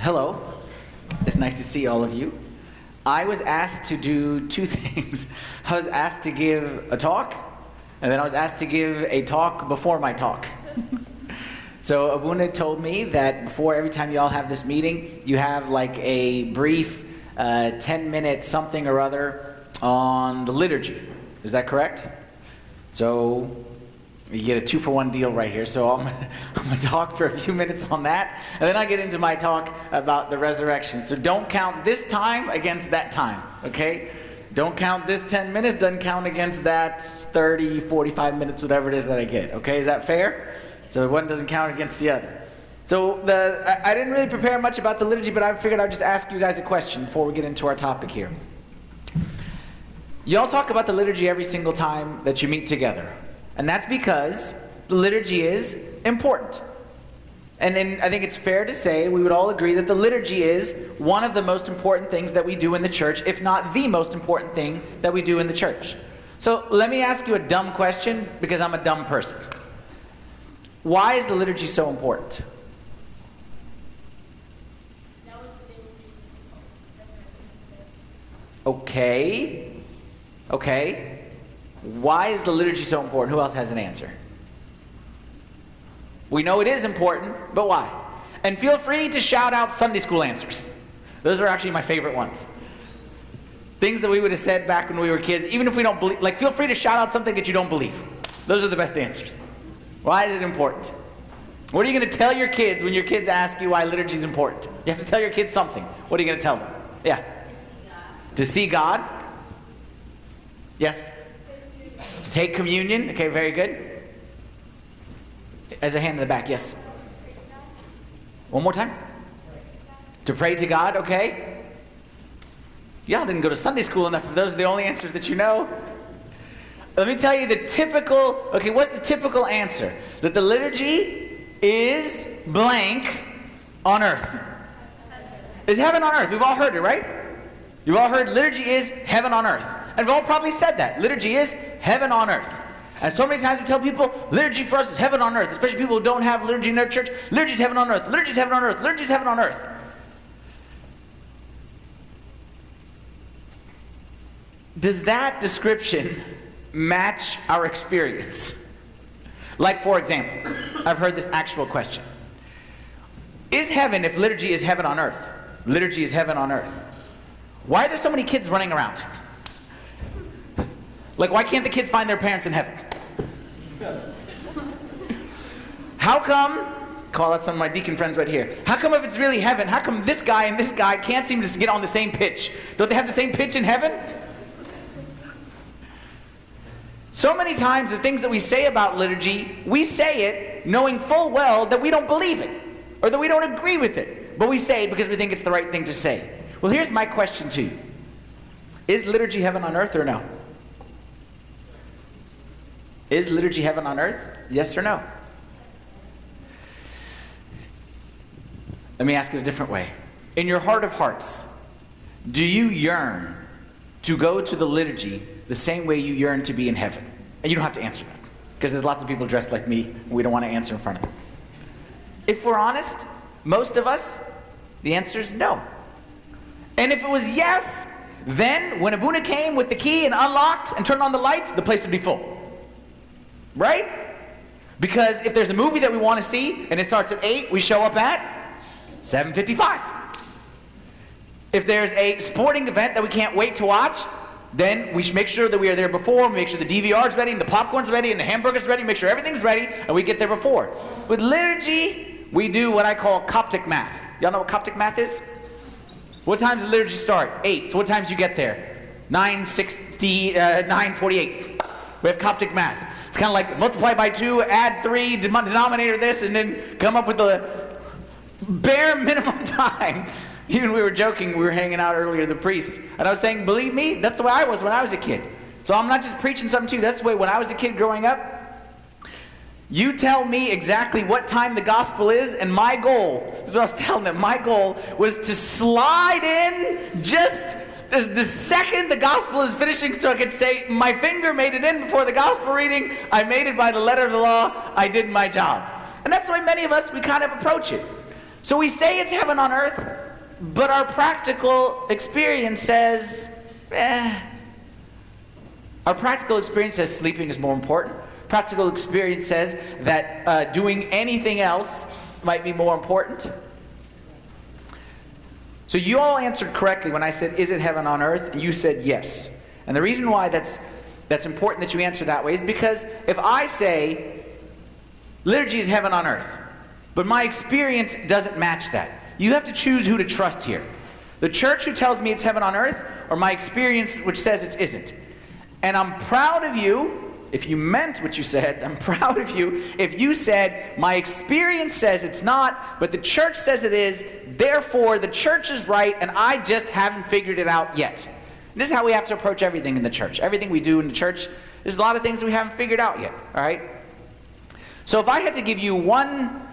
Hello. It's nice to see all of you. I was asked to do two things. I was asked to give a talk, and then I was asked to give a talk before my talk. So Abuna told me that before every time you all have this meeting, you have like a brief 10-minute something or other on the liturgy. Is that correct? So you get a 2-for-1 deal right here. So I'm going to talk for a few minutes on that, and then I get into my talk about the resurrection. So don't count this time against that time, okay? Don't count this 10 minutes, doesn't count against that 30, 45 minutes, whatever it is that I get, okay? Is that fair? So one doesn't count against the other. So I didn't really prepare much about the liturgy, but I figured I'd just ask you guys a question before we get into our topic here. Y'all talk about the liturgy every single time that you meet together. And that's because the liturgy is important. And I think it's fair to say we would all agree that the liturgy is one of the most important things that we do in the church, if not the most important thing that we do in the church. So let me ask you a dumb question, because I'm a dumb person. Why is the liturgy so important? Okay. Why is the liturgy so important? Who else has an answer? We know it is important, but why? And feel free to shout out Sunday school answers. Those are actually my favorite ones. Things that we would have said back when we were kids, even if we don't believe, like feel free to shout out something that you don't believe. Those are the best answers. Why is it important? What are you going to tell your kids when your kids ask you why liturgy is important? You have to tell your kids something. What are you going to tell them? Yeah. To see God. Yes. To take communion. Okay, very good. As a hand in the back, yes. One more time. To pray to God, okay. Y'all didn't go to Sunday school enough if those are the only answers that you know. Let me tell you the typical, okay, what's the typical answer? That the liturgy is blank on earth. Is heaven on earth. We've all heard it, right? You've all heard liturgy is heaven on earth. And we've all probably said that. Liturgy is heaven on earth. And so many times we tell people, liturgy for us is heaven on earth, especially people who don't have liturgy in their church. Liturgy is heaven on earth. Liturgy is heaven on earth. Liturgy is heaven on earth. Does that description match our experience? Like, for example, I've heard this actual question. Is heaven, if liturgy is heaven on earth, liturgy is heaven on earth, why are there so many kids running around? Like, why can't the kids find their parents in heaven? How come, call out some of my deacon friends right here, how come if it's really heaven, how come this guy and this guy can't seem to get on the same pitch? Don't they have the same pitch in heaven? So many times the things that we say about liturgy, we say it knowing full well that we don't believe it, or that we don't agree with it, but we say it because we think it's the right thing to say. Well, here's my question to you. Is liturgy heaven on earth or no? Is liturgy heaven on earth? Yes or no? Let me ask it a different way. In your heart of hearts, do you yearn to go to the liturgy the same way you yearn to be in heaven? And you don't have to answer that, because there's lots of people dressed like me, and we don't want to answer in front of them. If we're honest, most of us, the answer is no. And if it was yes, then when Abuna came with the key and unlocked and turned on the lights, the place would be full. Right? Because if there's a movie that we want to see and it starts at 8, we show up at 7:55. If there's a sporting event that we can't wait to watch, then we should make sure that we are there before, we make sure the DVR's ready and the popcorn's ready and the hamburger's ready, make sure everything's ready, and we get there before. With liturgy, we do what I call Coptic math. Y'all know what Coptic math is? What time does the liturgy start? 8. So what times do you get there? 9:48. We have Coptic math. It's kind of like multiply by 2, add 3, denominator this, and then come up with the bare minimum time. Even we were joking, we were hanging out earlier, the priests, and I was saying, believe me, that's the way I was when I was a kid. So I'm not just preaching something to you, that's the way when I was a kid growing up. You tell me exactly what time the gospel is, and my goal, this is what I was telling them, my goal was to slide in just the second the gospel is finishing, so I could say, my finger made it in before the gospel reading, I made it by the letter of the law, I did my job. And that's the way many of us, we kind of approach it. So we say it's heaven on earth, but our practical experience says, Our practical experience says sleeping is more important. Practical experience says that doing anything else might be more important. So you all answered correctly when I said, is it heaven on earth? And you said yes. And the reason why that's important that you answer that way is because if I say, liturgy is heaven on earth, but my experience doesn't match that, you have to choose who to trust here. The church who tells me it's heaven on earth, or my experience which says it isn't. And I'm proud of you, if you meant what you said, I'm proud of you if you said, my experience says it's not, but the church says it is, therefore the church is right, and I just haven't figured it out yet. This is how we have to approach everything in the church. Everything we do in the church, there's a lot of things that we haven't figured out yet, all right? So if I had to give you one,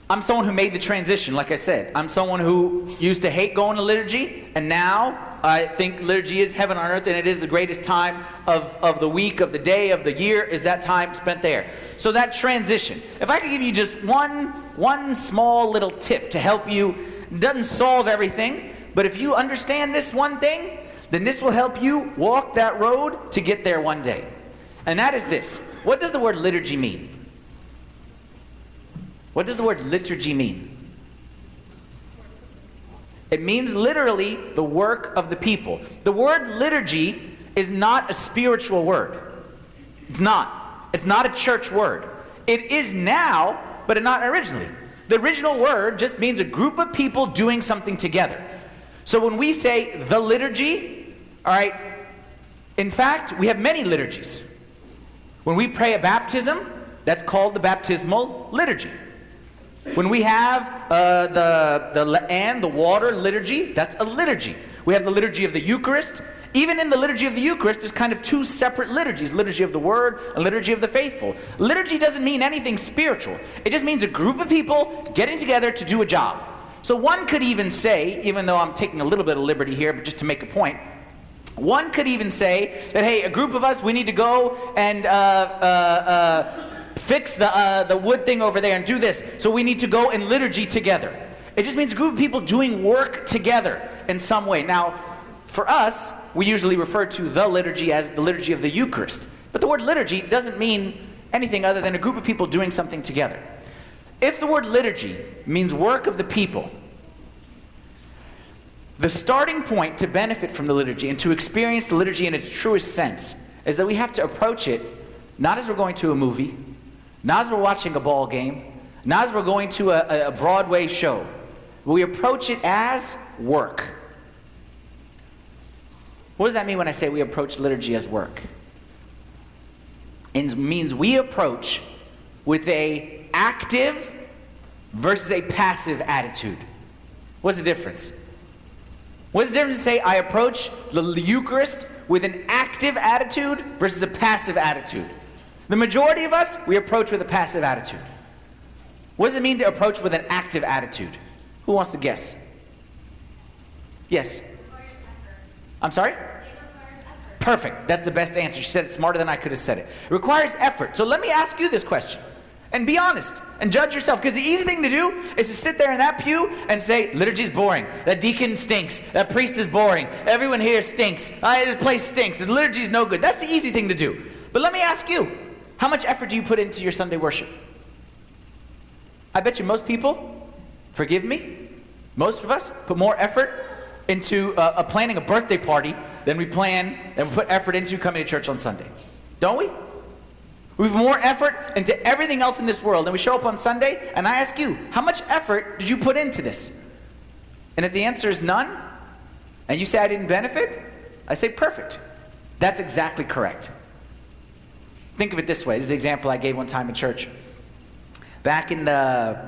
I'm someone who made the transition, like I said. I'm someone who used to hate going to liturgy, and now I think liturgy is heaven on earth, and it is the greatest time of the week, of the day, of the year, is that time spent there. So that transition. If I could give you just one small little tip to help you, doesn't solve everything, but if you understand this one thing, then this will help you walk that road to get there one day. And that is this. What does the word liturgy mean? What does the word liturgy mean? It means literally the work of the people. The word liturgy is not a spiritual word. It's not. It's not a church word. It is now, but not originally. The original word just means a group of people doing something together. So when we say the liturgy, all right, in fact, we have many liturgies. When we pray a baptism, that's called the baptismal liturgy. When we have the water liturgy, that's a liturgy. We have the liturgy of the Eucharist. Even in the liturgy of the Eucharist, there's kind of two separate liturgies, liturgy of the Word and liturgy of the faithful. Liturgy doesn't mean anything spiritual. It just means a group of people getting together to do a job. So one could even say, even though I'm taking a little bit of liberty here, but just to make a point, one could even say that, hey, a group of us, we need to go and fix the wood thing over there and do this. So we need to go in liturgy together. It just means a group of people doing work together in some way. Now, for us, we usually refer to the liturgy as the liturgy of the Eucharist. But the word liturgy doesn't mean anything other than a group of people doing something together. If the word liturgy means work of the people, the starting point to benefit from the liturgy and to experience the liturgy in its truest sense is that we have to approach it not as we're going to a movie, not as we're watching a ball game, not as we're going to a Broadway show. We approach it as work. What does that mean when I say we approach liturgy as work? It means we approach with an active versus a passive attitude. What's the difference? What's the difference to say I approach the Eucharist with an active attitude versus a passive attitude? The majority of us, we approach with a passive attitude. What does it mean to approach with an active attitude? Who wants to guess? Yes? I'm sorry? Perfect. That's the best answer. She said it smarter than I could have said it. It requires effort. So let me ask you this question. And be honest and judge yourself. Because the easy thing to do is to sit there in that pew and say, liturgy's boring. That deacon stinks. That priest is boring. Everyone here stinks. This place stinks. The liturgy's no good. That's the easy thing to do. But let me ask you, how much effort do you put into your Sunday worship? I bet you most people, forgive me, most of us put more effort into planning a birthday party than we put effort into coming to church on Sunday. Don't we? We put more effort into everything else in this world. Then we show up on Sunday, and I ask you, how much effort did you put into this? And if the answer is none, and you say I didn't benefit, I say perfect. That's exactly correct. Think of it this way. This is an example I gave one time in church. Back in the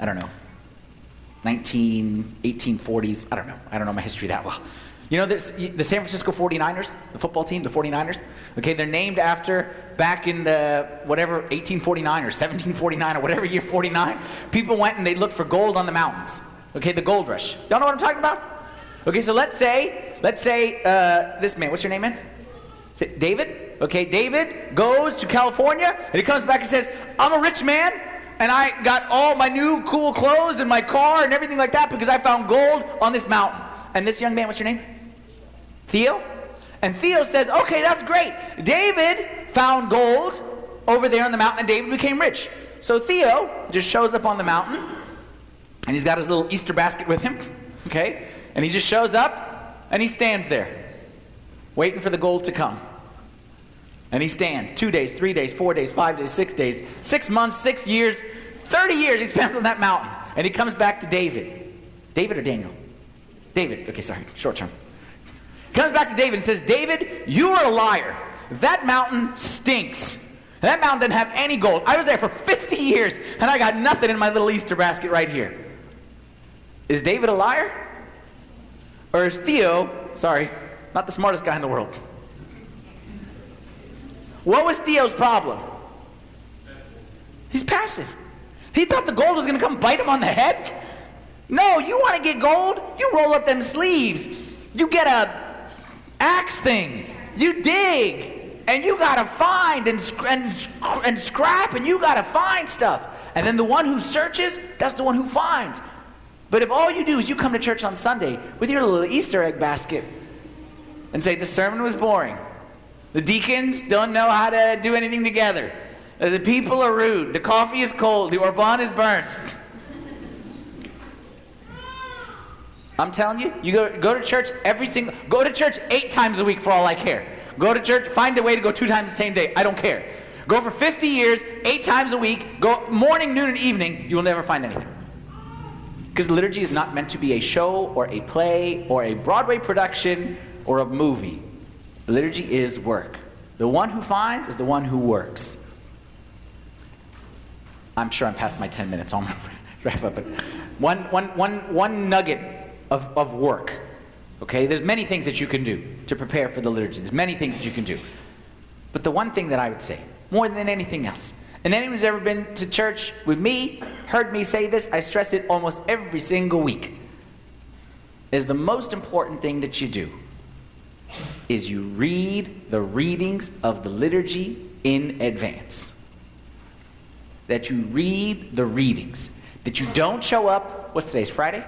I don't know, 1840s. I don't know my history that well. You know, there's the San Francisco 49ers, the football team, the 49ers. Okay, they're named after back in the whatever 1849 or 1749 or whatever year 49. People went and they looked for gold on the mountains. Okay, the gold rush. Y'all know what I'm talking about? Okay, so let's say this man. What's your name, man? Say David. Okay, David goes to California and he comes back and says, "I'm a rich man. and I got all my new cool clothes and my car and everything like that because I found gold on this mountain. And this young man, what's your name? Theo? And Theo says, okay, that's great. David found gold over there on the mountain and David became rich. So Theo just shows up on the mountain and he's got his little Easter basket with him, okay? And he just shows up and he stands there waiting for the gold to come. And he stands 2 days, 3 days, 4 days, 5 days, 6 days, 6 months, 6 years, 30 years he spent on that mountain. And he comes back to David. David or Daniel? David. Okay, sorry, short term. He comes back to David and says, David, you are a liar. That mountain stinks. That mountain doesn't have any gold. I was there for 50 years and I got nothing in my little Easter basket right here. Is David a liar? Or is Theo, sorry, not the smartest guy in the world? What was Theo's problem? He's passive. He thought the gold was going to come bite him on the head. No, you want to get gold? You roll up them sleeves. You get a axe thing. You dig. And you got to find and scrap, and you got to find stuff. And then the one who searches, that's the one who finds. But if all you do is you come to church on Sunday with your little Easter egg basket and say, the sermon was boring. The deacons don't know how to do anything together. The people are rude. The coffee is cold. The Orban is burnt. I'm telling you, you go to church go to church 8 times a week for all I care. Go to church, find a way to go 2 times the same day. I don't care. Go for 50 years, 8 times a week, go morning, noon, and evening, you will never find anything. Because liturgy is not meant to be a show or a play or a Broadway production or a movie. Liturgy is work. The one who finds is the one who works. I'm sure I'm past my 10 minutes, so I'm going to wrap up. But one nugget of work. Okay? There's many things that you can do to prepare for the liturgy. There's many things that you can do. But the one thing that I would say, more than anything else, and anyone who's ever been to church with me, heard me say this, I stress it almost every single week, is the most important thing that you do is you read the readings of the liturgy in advance. That you read the readings. That you don't show up, what's today's, Friday?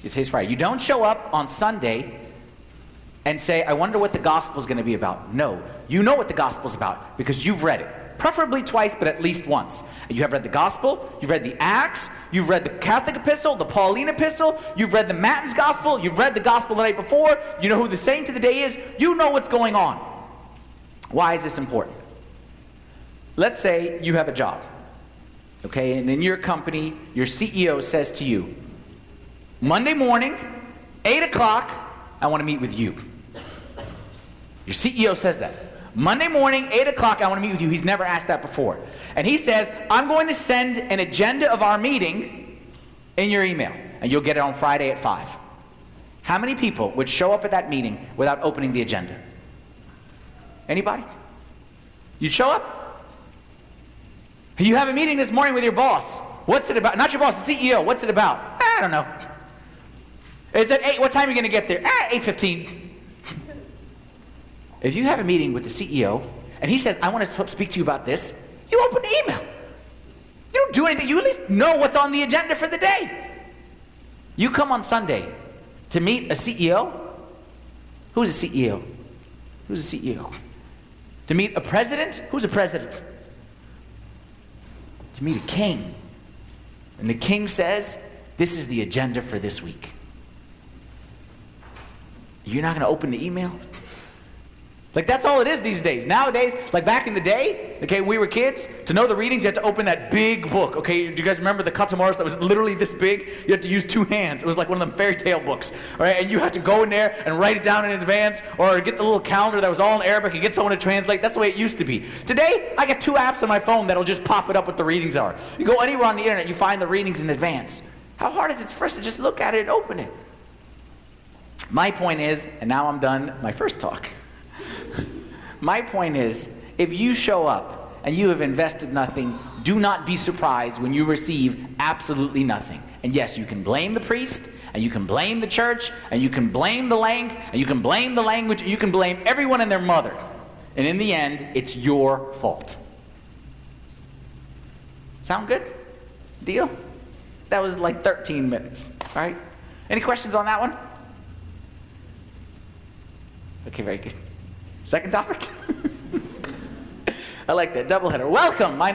Today's Friday. You don't show up on Sunday and say, I wonder what the gospel's going to be about. No, you know what the gospel's about because you've read it. Preferably twice, but at least once. You have read the gospel, you've read the Acts, you've read the Catholic epistle, the Pauline epistle, you've read the Matins gospel, you've read the gospel the night before, you know who the saint of the day is, you know what's going on. Why is this important? Let's say you have a job, okay, and in your company, your CEO says to you, Monday morning, 8 o'clock, I want to meet with you. Your CEO says that. Monday morning, 8 o'clock, I want to meet with you. He's never asked that before. And he says, I'm going to send an agenda of our meeting in your email, and you'll get it on Friday at 5. How many people would show up at that meeting without opening the agenda? Anybody? You'd show up? You have a meeting this morning with your boss. What's it about? Not your boss, the CEO. What's it about? I don't know. It's at 8. What time are you going to get there? 8:15. If you have a meeting with the CEO, and he says, I want to speak to you about this, you open the email. You don't do anything. You at least know what's on the agenda for the day. You come on Sunday to meet a CEO. Who's a CEO? Who's a CEO? To meet a president? Who's a president? To meet a king. And the king says, this is the agenda for this week. You're not going to open the email? Like, that's all it is these days. Nowadays, like back in the day, okay, when we were kids, to know the readings, you had to open that big book, okay? Do you guys remember the Katamaris that was literally this big? You had to use 2 hands. It was like one of them fairy tale books, all right? And you had to go in there and write it down in advance or get the little calendar that was all in Arabic and get someone to translate. That's the way it used to be. Today, I got 2 apps on my phone that'll just pop it up what the readings are. You go anywhere on the internet, you find the readings in advance. How hard is it for us to just look at it and open it? My point is, and now I'm done my first talk. My point is, if you show up and you have invested nothing, do not be surprised when you receive absolutely nothing. And yes, you can blame the priest, and you can blame the church, and you can blame the length, and you can blame the language, and you can blame everyone and their mother. And in the end, it's your fault. Sound good? Deal? That was like 13 minutes, all right? Any questions on that one? Okay, very good. Second topic? I like that, doubleheader. Welcome, my